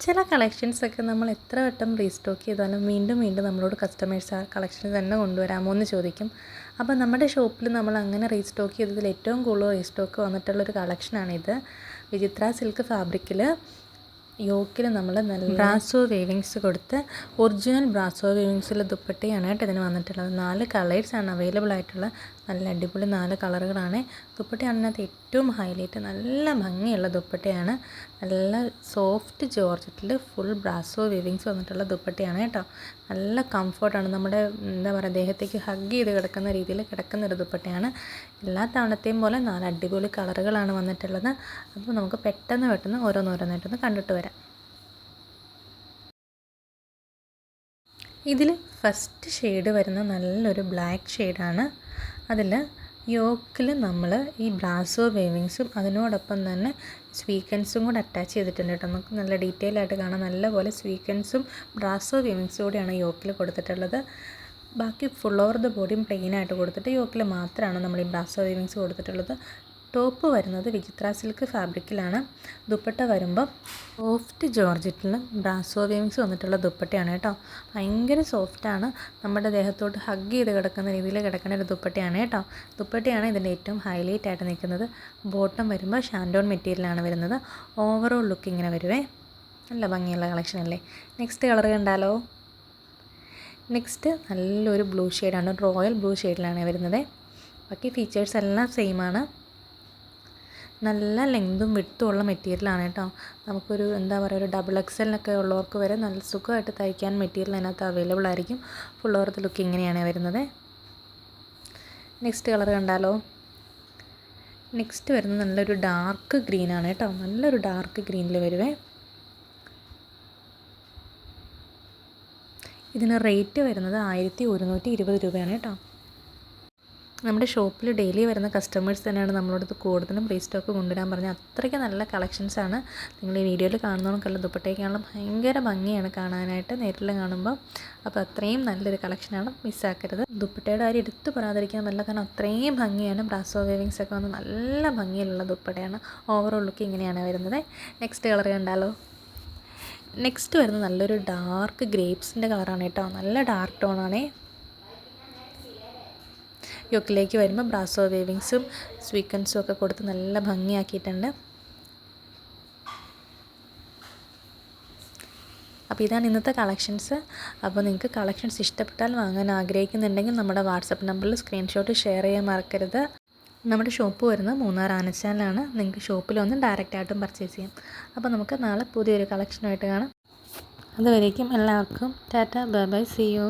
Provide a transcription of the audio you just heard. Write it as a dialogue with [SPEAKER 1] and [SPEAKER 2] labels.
[SPEAKER 1] ചില കളക്ഷൻസൊക്കെ നമ്മൾ എത്ര വട്ടം റീസ്റ്റോക്ക് ചെയ്താലും വീണ്ടും വീണ്ടും നമ്മളോട് കസ്റ്റമേഴ്സ് ആ കളക്ഷൻ തന്നെ കൊണ്ടുവരാമോ എന്ന് ചോദിക്കും. അപ്പോൾ നമ്മുടെ ഷോപ്പിൽ നമ്മൾ അങ്ങനെ റീസ്റ്റോക്ക് ചെയ്തതിൽ ഏറ്റവും കൂടുതൽ റീസ്റ്റോക്ക് വന്നിട്ടുള്ളൊരു കളക്ഷനാണിത്. വിചിത്ര സിൽക്ക് ഫാബ്രിക്കിൽ യോക്കിൽ നമ്മൾ നല്ല ബ്രാസോ വേവിങ്സ് കൊടുത്ത് ഒറിജിനൽ ബ്രാസോ വേവിങ്സിൽ ദുപ്പട്ടയാണ് കേട്ടോ ഇതിന് വന്നിട്ടുള്ളത്. 4 കളേഴ്സാണ് അവൈലബിൾ ആയിട്ടുള്ള. നല്ല അടിപൊളി 4 കളറുകളാണ്. ദുപ്പട്ടയാണ് അതിനകത്ത് ഏറ്റവും ഹൈലൈറ്റ്. നല്ല ഭംഗിയുള്ള ദുപ്പട്ടയാണ്. നല്ല സോഫ്റ്റ് ജോർജറ്റിൽ ഫുൾ ബ്രാസോ വേവിങ്സ് വന്നിട്ടുള്ള ദുപ്പട്ടയാണ് കേട്ടോ. നല്ല കംഫർട്ടാണ്. നമ്മുടെ എന്താ പറയുക, ദേഹത്തേക്ക് ഹഗ് ചെയ്ത് കിടക്കുന്ന രീതിയിൽ കിടക്കുന്നൊരു ദുപ്പട്ടയാണ്. എല്ലാ തവണത്തെയും പോലെ 4 അടിപൊളി കളറുകളാണ് വന്നിട്ടുള്ളത്. അപ്പോൾ നമുക്ക് പെട്ടെന്ന് ഓരോന്നോരോന്നായിട്ടൊന്ന് കണ്ടിട്ട് വരാം. ഇതിൽ ഫസ്റ്റ് ഷെയ്ഡ് വരുന്ന നല്ലൊരു ബ്ലാക്ക് ഷെയ്ഡാണ്. അതിൽ യോക്കിൽ നമ്മൾ ഈ ബ്രാസോ വേവിങ്സും അതിനോടൊപ്പം തന്നെ സ്വീക്കൻസും കൂടെ അറ്റാച്ച് ചെയ്തിട്ടുണ്ട് കേട്ടോ. നമുക്ക് നല്ല ഡീറ്റെയിൽ ആയിട്ട് കാണാം. നല്ലപോലെ സ്വീക്കൻസും ബ്രാസോ വേവിങ്സും കൂടെയാണ് യോക്കിൽ കൊടുത്തിട്ടുള്ളത്. ബാക്കി ഫുൾ ഓവർ ദ ബോഡിയും പ്ലെയിൻ ആയിട്ട് കൊടുത്തിട്ട് യോക്കിൽ മാത്രമാണ് നമ്മൾ ഈ ബ്രാസോ വേവിങ്സ് കൊടുത്തിട്ടുള്ളത്. ടോപ്പ് വരുന്നത് വിചിത്ര സിൽക്ക് ഫാബ്രിക്കിലാണ്. ദുപ്പട്ട വരുമ്പോൾ സോഫ്റ്റ് ജോർജറ്റിലും ബ്രാസോ വേവിങ്സ് വന്നിട്ടുള്ള ദുപ്പട്ടയാണ് കേട്ടോ. ഭയങ്കര സോഫ്റ്റാണ്. നമ്മുടെ ദേഹത്തോട്ട് ഹഗ് ചെയ്ത് കിടക്കുന്ന രീതിയിൽ കിടക്കുന്ന ഒരു ദുപ്പട്ടയാണ് കേട്ടോ. ദുപ്പട്ടയാണ് ഇതിൻ്റെ ഏറ്റവും ഹൈലൈറ്റ് ആയിട്ട് നിൽക്കുന്നത്. ബോട്ടം വരുമ്പോൾ ഷാൻഡോൺ മെറ്റീരിയലാണ് വരുന്നത്. ഓവറോൾ ലുക്ക് ഇങ്ങനെ വരുവേ. നല്ല ഭംഗിയുള്ള കളക്ഷൻ അല്ലേ. നെക്സ്റ്റ് കളർ കണ്ടാലോ. നെക്സ്റ്റ് നല്ലൊരു ബ്ലൂ ഷെയ്ഡാണ്. റോയൽ ബ്ലൂ ഷെയ്ഡിലാണ് വരുന്നത്. ബാക്കി ഫീച്ചേഴ്സ് എല്ലാം സെയിമാണ്. നല്ല ലെങ്തും വിഡ്ത്തും ഉള്ള മെറ്റീരിയലാണ് കേട്ടോ. നമുക്കൊരു എന്താ പറയുക, ഒരു ഡബിൾ എക്സലിനൊക്കെ ഉള്ളവർക്ക് വരെ നല്ല സുഖമായിട്ട് തയ്ക്കാൻ മെറ്റീരിയൽ അതിനകത്ത് അവൈലബിൾ ആയിരിക്കും. ഫുൾ ഓവർ ലുക്ക് ഇങ്ങനെയാണ് വരുന്നത്. നെക്സ്റ്റ് കളർ കണ്ടാലോ. നെക്സ്റ്റ് വരുന്നത് നല്ലൊരു ഡാർക്ക് ഗ്രീനാണ് കേട്ടോ. നല്ലൊരു ഡാർക്ക് ഗ്രീനിൽ വരുവേ. ഇതിന് റേറ്റ് വരുന്നത് 1120 രൂപയാണ് കേട്ടോ. നമ്മുടെ ഷോപ്പിൽ ഡെയിലി വരുന്ന കസ്റ്റമേഴ്സ് തന്നെയാണ് നമ്മളോടത് കൂടുതലും റീസ്റ്റോക്ക് കൊണ്ടുവരാൻ പറഞ്ഞത്. അത്രയ്ക്ക് നല്ല കളക്ഷൻസാണ്. നിങ്ങൾ ഈ വീഡിയോയിൽ കാണുന്നവർക്കല്ല, ദുപ്പട്ടയ്ക്കാണെങ്കിലും ഭയങ്കര ഭംഗിയാണ് കാണാനായിട്ട് നേരിൽ കാണുമ്പോൾ. അപ്പോൾ അത്രയും നല്ലൊരു കളക്ഷനാണ്, മിസ്സാക്കരുത്. ദുപ്പട്ടയുടെ കാര്യം എടുത്ത് പറയാതിരിക്കാൻ പറ്റില്ല, കാരണം അത്രയും ഭംഗിയാണ്. ബ്രാസോ വേവിങ്സ് ഒക്കെ വന്ന് നല്ല ഭംഗിയിലുള്ള ദുപ്പട്ടയാണ്. ഓവറോൾ ലുക്ക് ഇങ്ങനെയാണ് വരുന്നത്. നെക്സ്റ്റ് കളർ കണ്ടാലോ. നെക്സ്റ്റ് വരുന്നത് നല്ലൊരു ഡാർക്ക് ഗ്രേപ്സിൻ്റെ കളറാണ് കേട്ടോ. നല്ല ഡാർക്ക് ടോണാണേ. യോക്കിലേക്ക് വരുമ്പോൾ ബ്രാസോ വേവിങ്സും സ്വീക്കൻസും ഒക്കെ കൊടുത്ത് നല്ല ഭംഗിയാക്കിയിട്ടുണ്ട്. അപ്പോൾ ഇതാണ് ഇന്നത്തെ കളക്ഷൻസ്. അപ്പോൾ നിങ്ങൾക്ക് കളക്ഷൻസ് ഇഷ്ടപ്പെട്ടാൽ വാങ്ങാൻ ആഗ്രഹിക്കുന്നുണ്ടെങ്കിൽ നമ്മുടെ വാട്സപ്പ് നമ്പറിൽ സ്ക്രീൻഷോട്ട് ഷെയർ ചെയ്യാൻ മറക്കരുത്. നമ്മുടെ ഷോപ്പ് വരുന്നത് മൂന്നാർ ആനച്ചാലാണ്. നിങ്ങൾക്ക് ഷോപ്പിൽ വന്ന് ഡയറക്റ്റായിട്ടും പർച്ചേസ് ചെയ്യാം. അപ്പോൾ നമുക്ക് നാളെ പുതിയൊരു കളക്ഷനുമായിട്ട് കാണാം. അതുവരേക്കും എല്ലാവർക്കും tata, bye bye, see U.